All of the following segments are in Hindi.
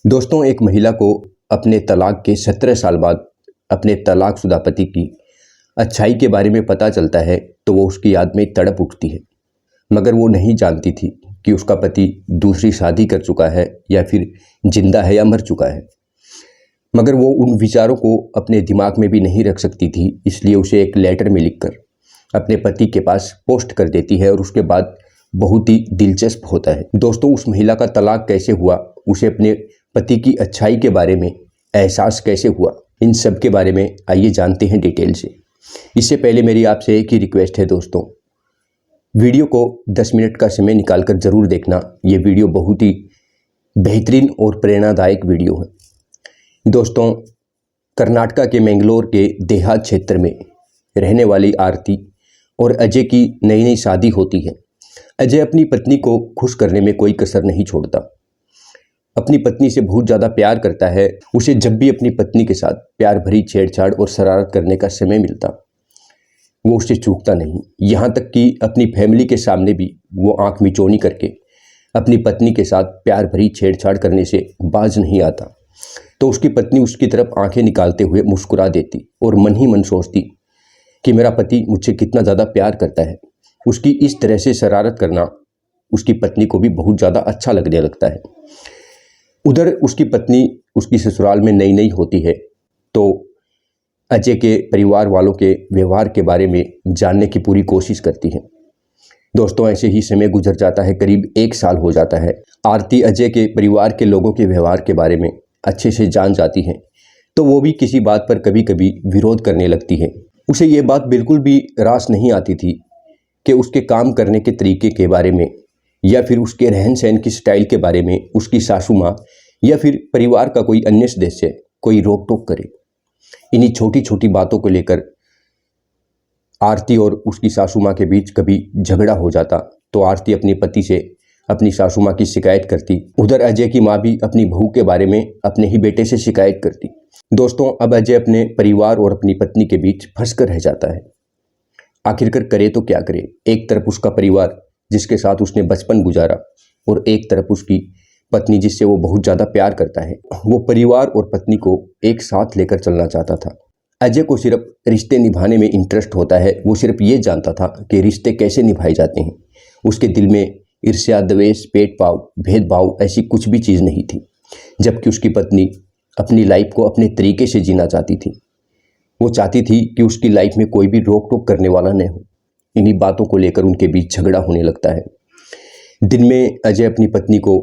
दोस्तों, एक महिला को अपने तलाक के 17 साल बाद अपने तलाकशुदा पति की अच्छाई के बारे में पता चलता है तो वो उसकी याद में तड़प उठती है। मगर वो नहीं जानती थी कि उसका पति दूसरी शादी कर चुका है या फिर जिंदा है या मर चुका है। मगर वो उन विचारों को अपने दिमाग में भी नहीं रख सकती थी, इसलिए उसे एक लेटर में लिखकर अपने पति के पास पोस्ट कर देती है और उसके बाद बहुत ही दिलचस्प होता है। दोस्तों, उस महिला का तलाक कैसे हुआ, उसे अपने पति की अच्छाई के बारे में एहसास कैसे हुआ, इन सब के बारे में आइए जानते हैं डिटेल से। इससे पहले मेरी आपसे एक ही रिक्वेस्ट है दोस्तों, वीडियो को 10 मिनट का समय निकालकर ज़रूर देखना। ये वीडियो बहुत ही बेहतरीन और प्रेरणादायक वीडियो है। दोस्तों, कर्नाटका के मैंगलोर के देहात क्षेत्र में रहने वाली आरती और अजय की नई नई शादी होती है। अजय अपनी पत्नी को खुश करने में कोई कसर नहीं छोड़ता, अपनी पत्नी से बहुत ज़्यादा प्यार करता है। उसे जब भी अपनी पत्नी के साथ प्यार भरी छेड़छाड़ और शरारत करने का समय मिलता, वो उससे चूकता नहीं। यहाँ तक कि अपनी फैमिली के सामने भी वो आंख मिचौनी करके अपनी पत्नी के साथ प्यार भरी छेड़छाड़ करने से बाज नहीं आता। तो उसकी पत्नी उसकी तरफ आंखें निकालते हुए मुस्कुरा देती और मन ही मन सोचती कि मेरा पति मुझसे कितना ज़्यादा प्यार करता है। उसकी इस तरह से शरारत करना उसकी पत्नी को भी बहुत ज़्यादा अच्छा लगने लगता है। उधर उसकी पत्नी उसकी ससुराल में नई नई होती है तो अजय के परिवार वालों के व्यवहार के बारे में जानने की पूरी कोशिश करती है। दोस्तों, ऐसे ही समय गुजर जाता है, करीब 1 साल हो जाता है। आरती अजय के परिवार के लोगों के व्यवहार के बारे में अच्छे से जान जाती है तो वो भी किसी बात पर कभी कभी विरोध करने लगती है। उसे ये बात बिल्कुल भी रास नहीं आती थी कि उसके काम करने के तरीके के बारे में या फिर उसके रहन सहन की स्टाइल के बारे में उसकी सासू माँ या फिर परिवार का कोई अन्य सदस्य कोई रोक टोक करे। इन्हीं छोटी छोटी बातों को लेकर आरती और उसकी सासू माँ के बीच कभी झगड़ा हो जाता तो आरती अपने पति से अपनी सासू माँ की शिकायत करती। उधर अजय की माँ भी अपनी बहू के बारे में अपने ही बेटे से शिकायत करती। दोस्तों, अब अजय अपने परिवार और अपनी पत्नी के बीच फंस कर रह जाता है। आखिरकार करे तो क्या करे। एक तरफ उसका परिवार जिसके साथ उसने बचपन गुजारा और एक तरफ उसकी पत्नी जिससे वो बहुत ज़्यादा प्यार करता है। वो परिवार और पत्नी को एक साथ लेकर चलना चाहता था। अजय को सिर्फ रिश्ते निभाने में इंटरेस्ट होता है। वो सिर्फ ये जानता था कि रिश्ते कैसे निभाए जाते हैं। उसके दिल में ईर्ष्या, द्वेष, भेदभाव ऐसी कुछ भी चीज़ नहीं थी। जबकि उसकी पत्नी अपनी लाइफ को अपने तरीके से जीना चाहती थी। वो चाहती थी कि उसकी लाइफ में कोई भी रोक टोक करने वाला न हो। इन्हीं बातों को लेकर उनके बीच झगड़ा होने लगता है। दिन में अजय अपनी पत्नी को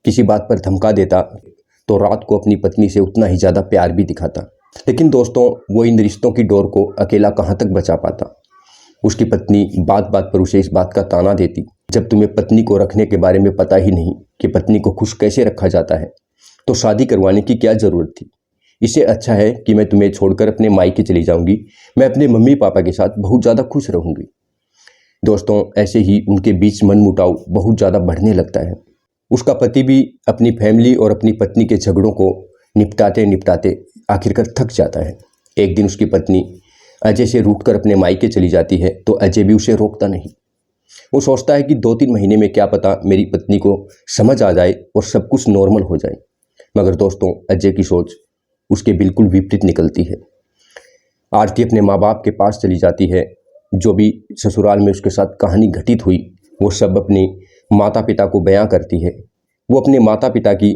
किसी बात पर धमका देता तो रात को अपनी पत्नी से उतना ही ज़्यादा प्यार भी दिखाता। लेकिन दोस्तों, वो इन रिश्तों की डोर को अकेला कहाँ तक बचा पाता। उसकी पत्नी बात बात पर उसे इस बात का ताना देती, जब तुम्हें पत्नी को रखने के बारे में पता ही नहीं कि पत्नी को खुश कैसे रखा जाता है तो शादी करवाने की क्या ज़रूरत थी। इससे अच्छा है कि मैं तुम्हें छोड़कर अपने मायके चली जाऊंगी। मैं अपने मम्मी पापा के साथ बहुत ज़्यादा खुश रहूंगी। दोस्तों, ऐसे ही उनके बीच मनमुटाव बहुत ज़्यादा बढ़ने लगता है। उसका पति भी अपनी फैमिली और अपनी पत्नी के झगड़ों को निपटाते निपटाते आखिरकार थक जाता है। एक दिन उसकी पत्नी अजय से रूठकर अपने मायके चली जाती है तो अजय भी उसे रोकता नहीं। वो सोचता है कि 2-3 महीने में क्या पता मेरी पत्नी को समझ आ जाए और सब कुछ नॉर्मल हो जाए। मगर दोस्तों, अजय की सोच उसके बिल्कुल विपरीत निकलती है। आरती अपने माँ बाप के पास चली जाती है। जो भी ससुराल में उसके साथ कहानी घटित हुई वो सब अपने माता पिता को बयां करती है। वो अपने माता पिता की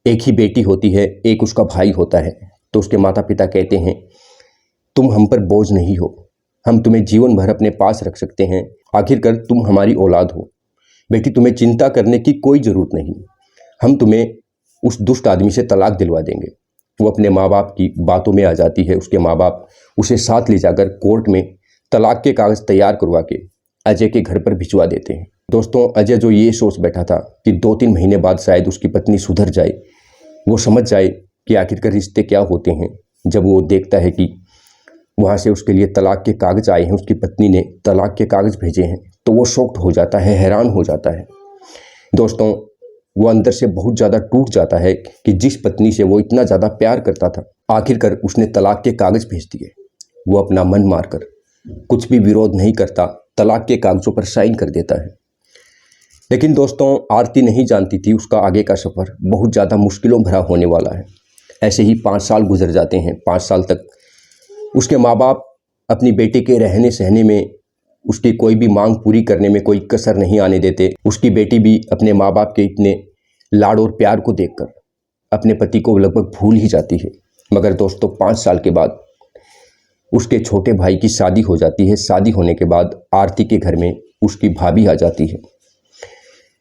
एक ही बेटी होती है, एक उसका भाई होता है। तो उसके माता पिता कहते हैं, तुम हम पर बोझ नहीं हो, हम तुम्हें जीवन भर अपने पास रख सकते हैं। आखिरकार तुम हमारी औलाद हो बेटी, तुम्हें चिंता करने की कोई ज़रूरत नहीं। हम तुम्हें उस दुष्ट आदमी से तलाक दिलवा देंगे। वो अपने माँ बाप की बातों में आ जाती है। उसके माँ बाप उसे साथ ले जाकर कोर्ट में तलाक के कागज़ तैयार करवा के अजय के घर पर भिजवा देते हैं। दोस्तों, अजय जो ये सोच बैठा था कि 2-3 महीने बाद शायद उसकी पत्नी सुधर जाए, वो समझ जाए कि आखिरकार रिश्ते क्या होते हैं, जब वो देखता है कि वहाँ से उसके लिए तलाक के कागज़ आए हैं, उसकी पत्नी ने तलाक के कागज़ भेजे हैं, तो वो शॉक्ड हो जाता है, हैरान हो जाता है। दोस्तों, वो अंदर से बहुत ज़्यादा टूट जाता है कि जिस पत्नी से वो इतना ज़्यादा प्यार करता था आखिरकार उसने तलाक के कागज़ भेज दिए। वो अपना मन मारकर कुछ भी विरोध नहीं करता, तलाक के कागज़ों पर साइन कर देता है। लेकिन दोस्तों आरती नहीं जानती थी उसका आगे का सफ़र बहुत ज़्यादा मुश्किलों भरा होने वाला है। ऐसे ही 5 साल गुजर जाते हैं। 5 साल तक उसके माँ बाप अपनी बेटे के रहने सहने में, उसकी कोई भी मांग पूरी करने में कोई कसर नहीं आने देते। उसकी बेटी भी अपने माँ बाप के इतने लाड़ और प्यार को देखकर अपने पति को लगभग भूल ही जाती है। मगर दोस्तों 5 साल के बाद उसके छोटे भाई की शादी हो जाती है। शादी होने के बाद आरती के घर में उसकी भाभी आ जाती है।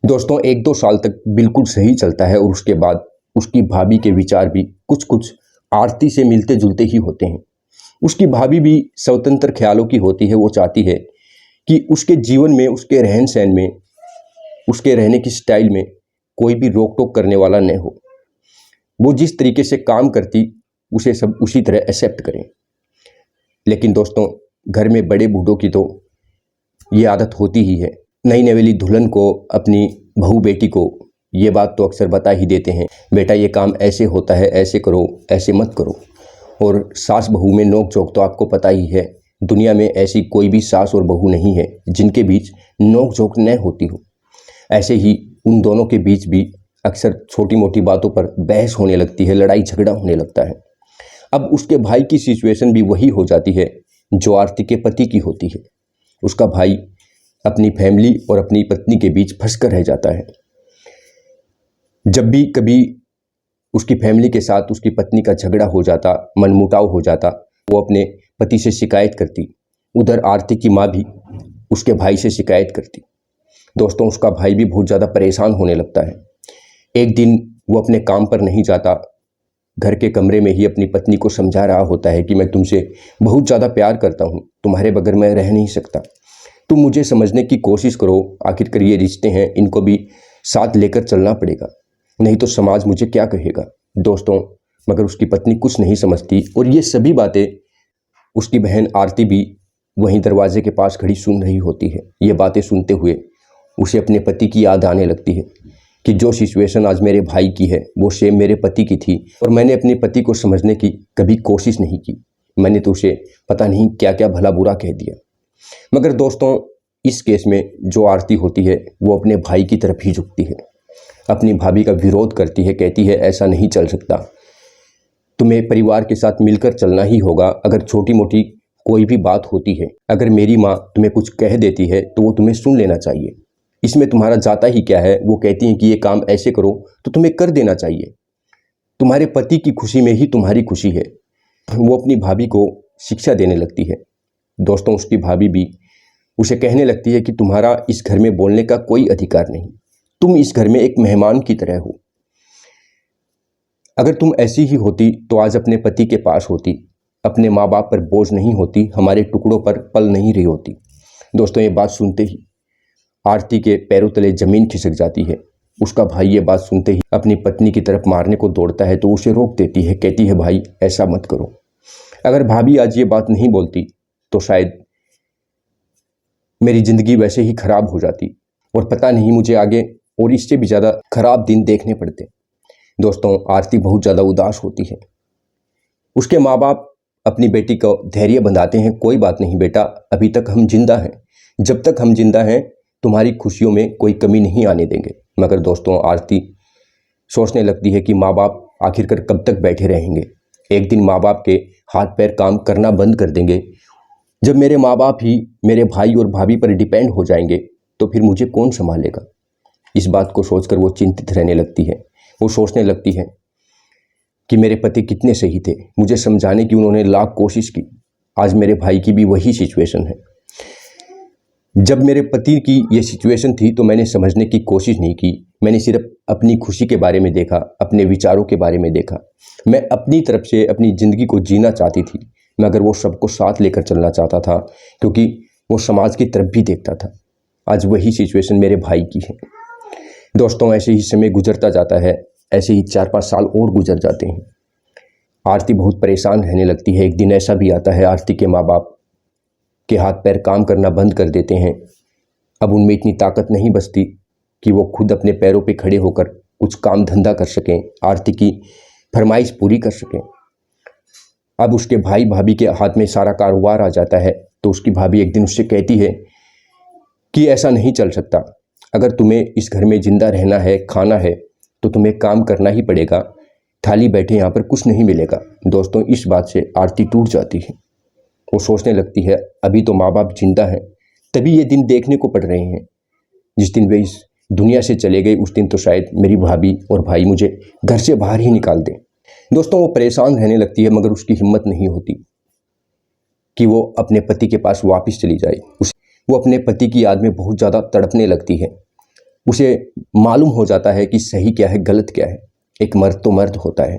दोस्तों 1-2 साल तक बिल्कुल सही चलता है और उसके बाद उसकी भाभी के विचार भी कुछ कुछ आरती से मिलते जुलते ही होते हैं। उसकी भाभी भी स्वतंत्र ख्यालों की होती है। वो चाहती है कि उसके जीवन में, उसके रहन सहन में, उसके रहने की स्टाइल में कोई भी रोक टोक करने वाला न हो। वो जिस तरीके से काम करती उसे सब उसी तरह एक्सेप्ट करें। लेकिन दोस्तों घर में बड़े बूढ़ों की तो ये आदत होती ही है। नई नवेली दुल्हन को, अपनी बहू बेटी को ये बात तो अक्सर बता ही देते हैं, बेटा ये काम ऐसे होता है, ऐसे करो, ऐसे मत करो। और सास बहू में नोक झोंक तो आपको पता ही है। दुनिया में ऐसी कोई भी सास और बहू नहीं है जिनके बीच नोक झोंक न होती हो। ऐसे ही उन दोनों के बीच भी अक्सर छोटी मोटी बातों पर बहस होने लगती है, लड़ाई झगड़ा होने लगता है। अब उसके भाई की सिचुएशन भी वही हो जाती है जो आरती के पति की होती है। उसका भाई अपनी फैमिली और अपनी पत्नी के बीच फंस कर रह जाता है। जब भी कभी उसकी फैमिली के साथ उसकी पत्नी का झगड़ा हो जाता, मनमुटाव हो जाता, वो अपने पति से शिकायत करती। उधर आरती की माँ भी उसके भाई से शिकायत करती। दोस्तों उसका भाई भी बहुत ज़्यादा परेशान होने लगता है। एक दिन वो अपने काम पर नहीं जाता, घर के कमरे में ही अपनी पत्नी को समझा रहा होता है कि मैं तुमसे बहुत ज़्यादा प्यार करता हूँ, तुम्हारे बगैर मैं रह नहीं सकता, तुम मुझे समझने की कोशिश करो। आखिरकार ये रिश्ते हैं, इनको भी साथ लेकर चलना पड़ेगा, नहीं तो समाज मुझे क्या कहेगा। दोस्तों मगर उसकी पत्नी कुछ नहीं समझती और ये सभी बातें उसकी बहन आरती भी वहीं दरवाजे के पास खड़ी सुन रही होती है। ये बातें सुनते हुए उसे अपने पति की याद आने लगती है कि जो सिचुएशन आज मेरे भाई की है वो सेम मेरे पति की थी और मैंने अपने पति को समझने की कभी कोशिश नहीं की। मैंने तो उसे पता नहीं क्या क्या भला बुरा कह दिया। मगर दोस्तों इस केस में जो आरती होती है वो अपने भाई की तरफ ही झुकती है, अपनी भाभी का विरोध करती है, कहती है ऐसा नहीं चल सकता, तुम्हें परिवार के साथ मिलकर चलना ही होगा। अगर छोटी मोटी कोई भी बात होती है, अगर मेरी माँ तुम्हें कुछ कह देती है तो वो तुम्हें सुन लेना चाहिए, इसमें तुम्हारा जाता ही क्या है। वो कहती हैं कि ये काम ऐसे करो तो तुम्हें कर देना चाहिए, तुम्हारे पति की खुशी में ही तुम्हारी खुशी है। वो अपनी भाभी को शिक्षा देने लगती है। दोस्तों उसकी भाभी भी उसे कहने लगती है कि तुम्हारा इस घर में बोलने का कोई अधिकार नहीं, तुम इस घर में एक मेहमान की तरह हो। अगर तुम ऐसी ही होती तो आज अपने पति के पास होती, अपने माँ बाप पर बोझ नहीं होती, हमारे टुकड़ों पर पल नहीं रही होती। दोस्तों ये बात सुनते ही आरती के पैरों तले जमीन खिसक जाती है। उसका भाई ये बात सुनते ही अपनी पत्नी की तरफ मारने को दौड़ता है तो उसे रोक देती है, कहती है भाई ऐसा मत करो। अगर भाभी आज ये बात नहीं बोलती तो शायद मेरी ज़िंदगी वैसे ही खराब हो जाती और पता नहीं मुझे आगे और इससे भी ज़्यादा खराब दिन देखने पड़ते। दोस्तों आरती बहुत ज़्यादा उदास होती है। उसके माँ बाप अपनी बेटी को धैर्य बंधाते हैं, कोई बात नहीं बेटा, अभी तक हम जिंदा हैं, जब तक हम जिंदा हैं तुम्हारी खुशियों में कोई कमी नहीं आने देंगे। मगर दोस्तों आरती सोचने लगती है कि माँ बाप आखिरकार कब तक बैठे रहेंगे। एक दिन माँ बाप के हाथ पैर काम करना बंद कर देंगे। जब मेरे माँ बाप ही मेरे भाई और भाभी पर डिपेंड हो जाएंगे तो फिर मुझे कौन संभालेगा। इस बात को सोचकर वो चिंतित रहने लगती है। वो सोचने लगती है कि मेरे पति कितने सही थे, मुझे समझाने की उन्होंने लाख कोशिश की। आज मेरे भाई की भी वही सिचुएशन है। जब मेरे पति की ये सिचुएशन थी तो मैंने समझने की कोशिश नहीं की, मैंने सिर्फ अपनी खुशी के बारे में देखा, अपने विचारों के बारे में देखा। मैं अपनी तरफ से अपनी ज़िंदगी को जीना चाहती थी, मगर वो सबको साथ लेकर चलना चाहता था क्योंकि वो समाज की तरफ भी देखता था। आज वही सिचुएशन मेरे भाई की है। दोस्तों ऐसे ही समय गुजरता जाता है, ऐसे ही 4-5 साल और गुजर जाते हैं। आरती बहुत परेशान रहने लगती है। एक दिन ऐसा भी आता है आरती के माँ बाप के हाथ पैर काम करना बंद कर देते हैं। अब उनमें इतनी ताकत नहीं बचती कि वो खुद अपने पैरों पे खड़े होकर कुछ काम धंधा कर सकें, आरती की फरमाइश पूरी कर सकें। अब उसके भाई भाभी के हाथ में सारा कारोबार आ जाता है तो उसकी भाभी एक दिन उससे कहती है कि ऐसा नहीं चल सकता, अगर तुम्हें इस घर में जिंदा रहना है, खाना है, तो तुम्हें काम करना ही पड़ेगा। खाली बैठे यहाँ पर कुछ नहीं मिलेगा। दोस्तों, इस बात से आरती टूट जाती है। वो सोचने लगती है, अभी तो माँ बाप जिंदा हैं, तभी ये दिन देखने को पड़ रहे हैं। जिस दिन वे इस दुनिया से चले गए उस दिन तो शायद मेरी भाभी और भाई मुझे घर से बाहर ही निकाल दें। दोस्तों, वो परेशान रहने लगती है, मगर उसकी हिम्मत नहीं होती कि वो अपने पति के पास वापस चली जाए। वो अपने पति की याद में बहुत ज़्यादा तड़पने लगती है। उसे मालूम हो जाता है कि सही क्या है, गलत क्या है। एक मर्द तो मर्द होता है।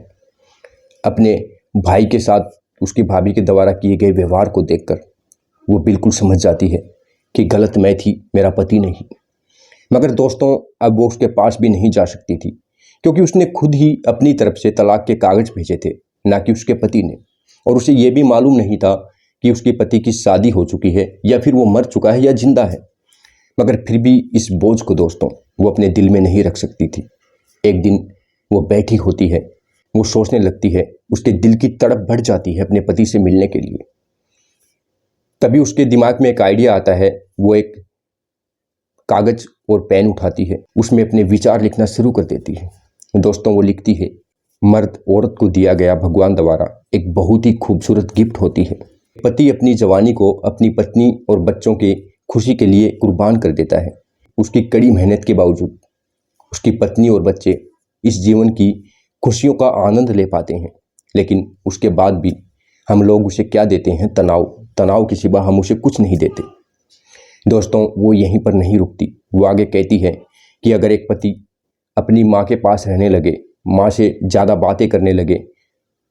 अपने भाई के साथ उसकी भाभी के द्वारा किए गए व्यवहार को देखकर वो बिल्कुल समझ जाती है कि गलत मैं थी, मेरा पति नहीं। मगर दोस्तों, अब वो उसके पास भी नहीं जा सकती थी, क्योंकि उसने खुद ही अपनी तरफ से तलाक के कागज़ भेजे थे, ना कि उसके पति ने। और उसे ये भी मालूम नहीं था कि उसके पति की शादी हो चुकी है या फिर वो मर चुका है या जिंदा है। मगर फिर भी इस बोझ को दोस्तों वो अपने दिल में नहीं रख सकती थी। एक दिन वो बैठी होती है, वो सोचने लगती है, उसके दिल की तड़प बढ़ जाती है अपने पति से मिलने के लिए। तभी उसके दिमाग में एक आइडिया आता है। वो एक कागज और पेन उठाती है, उसमें अपने विचार लिखना शुरू कर देती है। दोस्तों, वो लिखती है, मर्द औरत को दिया गया भगवान द्वारा एक बहुत ही खूबसूरत गिफ्ट होती है। पति अपनी जवानी को अपनी पत्नी और बच्चों के खुशी के लिए कुर्बान कर देता है। उसकी कड़ी मेहनत के बावजूद उसकी पत्नी और बच्चे इस जीवन की खुशियों का आनंद ले पाते हैं, लेकिन उसके बाद भी हम लोग उसे क्या देते हैं? तनाव के सिवा हम उसे कुछ नहीं देते। दोस्तों, वो यहीं पर नहीं रुकती। वो आगे कहती है कि अगर एक पति अपनी माँ के पास रहने लगे, माँ से ज़्यादा बातें करने लगे,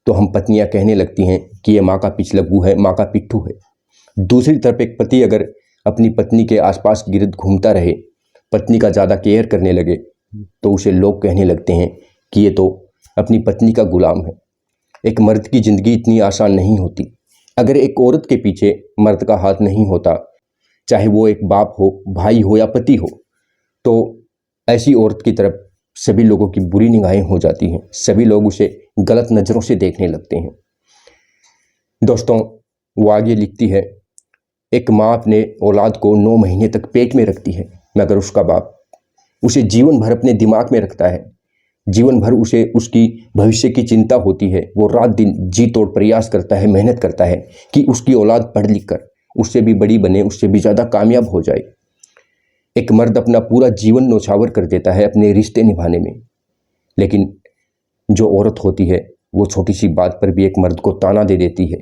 तो हम पत्नियाँ कहने लगती हैं कि ये माँ का पिछलग्गू है, माँ का पिट्ठू है। दूसरी तरफ एक पति अगर अपनी पत्नी के आसपास गिरद घूमता रहे, पत्नी का ज़्यादा केयर करने लगे, तो उसे लोग कहने लगते हैं कि ये तो अपनी पत्नी का गुलाम है। एक मर्द की ज़िंदगी इतनी आसान नहीं होती। अगर एक औरत के पीछे मर्द का हाथ नहीं होता, चाहे वो एक बाप हो, भाई हो या पति हो, तो ऐसी औरत की तरफ सभी लोगों की बुरी निगाहें हो जाती हैं। सभी लोग उसे गलत नज़रों से देखने लगते हैं। दोस्तों, वो आगे लिखती है, एक माँ अपने औलाद को 9 महीने तक पेट में रखती है, मगर उसका बाप उसे जीवन भर अपने दिमाग में रखता है। जीवन भर उसे उसकी भविष्य की चिंता होती है। वो रात दिन जी तोड़ प्रयास करता है, मेहनत करता है कि उसकी औलाद पढ़ लिख कर उससे भी बड़ी बने, उससे भी ज़्यादा कामयाब हो जाए। एक मर्द अपना पूरा जीवन न्यौछावर कर देता है अपने रिश्ते निभाने में, लेकिन जो औरत होती है वो छोटी सी बात पर भी एक मर्द को ताना दे देती है,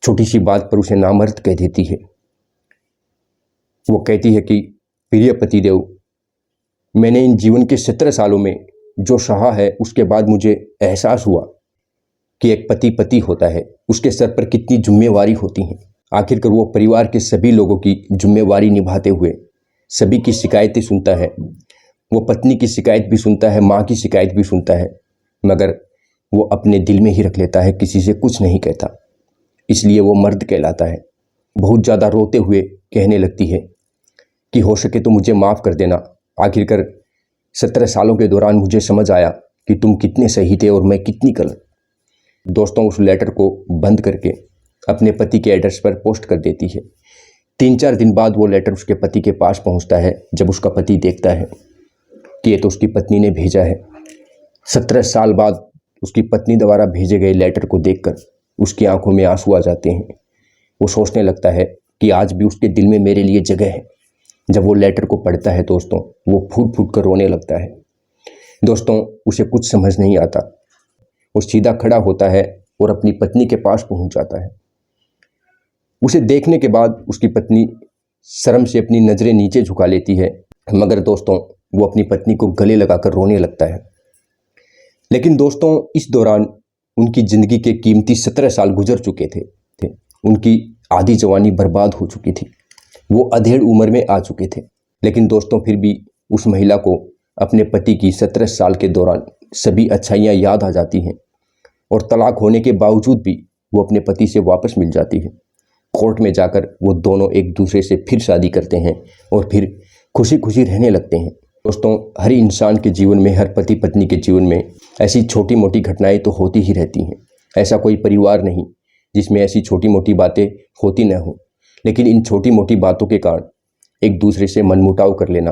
छोटी सी बात पर उसे नामर्द कह देती है। वो कहती है कि प्रिय पतिदेव, मैंने इन जीवन के 17 सालों में जो सहा है, उसके बाद मुझे एहसास हुआ कि एक पति पति होता है, उसके सर पर कितनी जिम्मेवारी होती हैं। आखिरकार वो परिवार के सभी लोगों की जिम्मेवारी निभाते हुए सभी की शिकायतें सुनता है। वो पत्नी की शिकायत भी सुनता है, माँ की शिकायत भी सुनता है, मगर वो अपने दिल में ही रख लेता है, किसी से कुछ नहीं कहता। इसलिए वो मर्द कहलाता है। बहुत ज़्यादा रोते हुए कहने लगती है कि हो सके तो मुझे माफ़ कर देना। आखिरकार 17 सालों के दौरान मुझे समझ आया कि तुम कितने सही थे और मैं कितनी गलत। दोस्तों, उस लेटर को बंद करके अपने पति के एड्रेस पर पोस्ट कर देती है। 3-4 दिन बाद वो लेटर उसके पति के पास पहुंचता है। जब उसका पति देखता है कि ये तो उसकी पत्नी ने भेजा है, 17 साल बाद उसकी पत्नी द्वारा भेजे गए लेटर को देखकर उसकी आंखों में आंसू आ जाते हैं। वो सोचने लगता है कि आज भी उसके दिल में मेरे लिए जगह है। जब वो लेटर को पढ़ता है दोस्तों, वो फूट फूट कर रोने लगता है। दोस्तों, उसे कुछ समझ नहीं आता। वो सीधा खड़ा होता है और अपनी पत्नी के पास पहुंच जाता है। उसे देखने के बाद उसकी पत्नी शर्म से अपनी नज़रें नीचे झुका लेती है, मगर दोस्तों वो अपनी पत्नी को गले लगाकर रोने लगता है। लेकिन दोस्तों, इस दौरान उनकी ज़िंदगी के कीमती 17 साल गुजर चुके थे। उनकी आधी जवानी बर्बाद हो चुकी थी। वो अधेड़ उम्र में आ चुके थे। लेकिन दोस्तों, फिर भी उस महिला को अपने पति की 17 साल के दौरान सभी अच्छाइयाँ याद आ जाती हैं और तलाक होने के बावजूद भी वो अपने पति से वापस मिल जाती है। कोर्ट में जाकर वो दोनों एक दूसरे से फिर शादी करते हैं और फिर खुशी खुशी रहने लगते हैं। दोस्तों, हर इंसान के जीवन में, हर पति पत्नी के जीवन में ऐसी छोटी मोटी घटनाएं तो होती ही रहती हैं। ऐसा कोई परिवार नहीं जिसमें ऐसी छोटी मोटी बातें होती न हो। लेकिन इन छोटी मोटी बातों के कारण एक दूसरे से मनमुटाव कर लेना,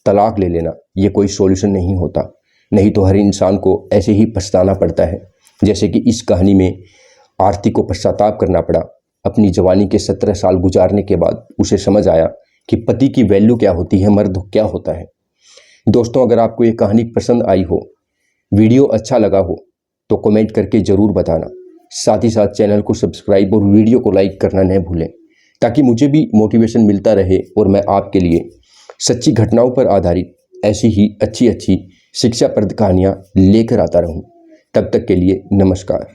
तलाक ले लेना ये कोई सॉल्यूशन नहीं होता, नहीं तो हर इंसान को ऐसे ही पछताना पड़ता है। जैसे कि इस कहानी में आरती को पश्चाताप करना पड़ा। अपनी जवानी के 17 साल गुजारने के बाद उसे समझ आया कि पति की वैल्यू क्या होती है, मर्द क्या होता है। दोस्तों, अगर आपको ये कहानी पसंद आई हो, वीडियो अच्छा लगा हो तो कमेंट करके ज़रूर बताना। साथ ही साथ चैनल को सब्सक्राइब और वीडियो को लाइक करना न भूलें, ताकि मुझे भी मोटिवेशन मिलता रहे और मैं आपके लिए सच्ची घटनाओं पर आधारित ऐसी ही अच्छी शिक्षाप्रद कहानियाँ लेकर आता रहूँ। तब तक के लिए नमस्कार।